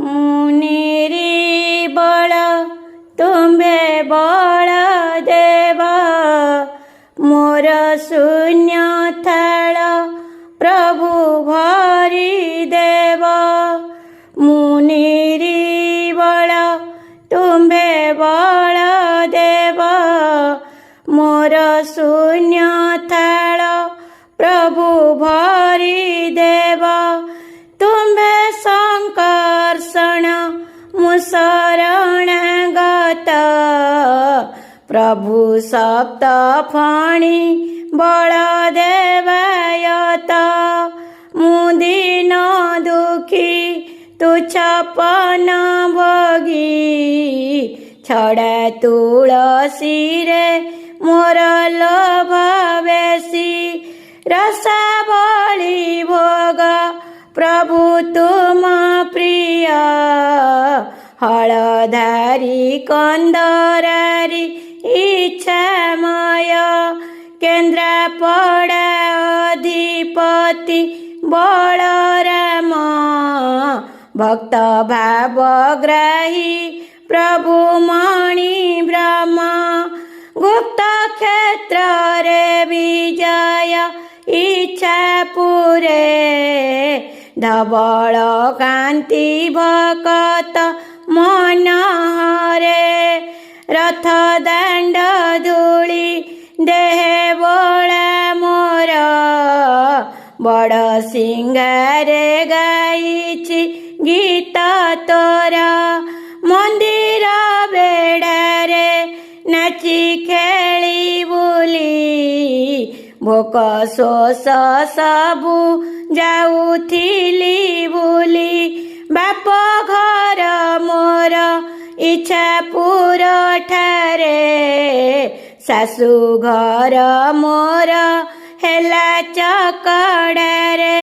मुनिरी बळ तुम्भे बळ देव मोर शून्य थळ प्रभु भरी देव मुनिरी बळ तुम्भे बळ देव मोर शून्य थळ प्रभु भरी देव तुम्भे संकर्षण मुसरण गत प्रभु सप्त फणी बळ देवयत मुदीन दुखी तुच्छपन भोगी छड़ा तुलसी रे मोर लोभ बेसी रसा बळी भोग प्रभु तुम प्रिय हळधारी कंदरारी इच्छामय केन्द्रापड़ा अधिपति बलराम भक्त भावग्राही प्रभु मणि ब्रह्म गुप्त क्षेत्र रे विजय इच्छापुरे धवल कांति भकत मन हरे रथ दांड धूली देह बोला मोर बड़ सिंगारे गाइछि गीत तोर मंदिर बेड़ारे नाची खेली बुली भोक शोष सबु जाउथिली बुली बाप घर मोर इच्छापुर ठारे सासु घर मोर हेला चकड़ारे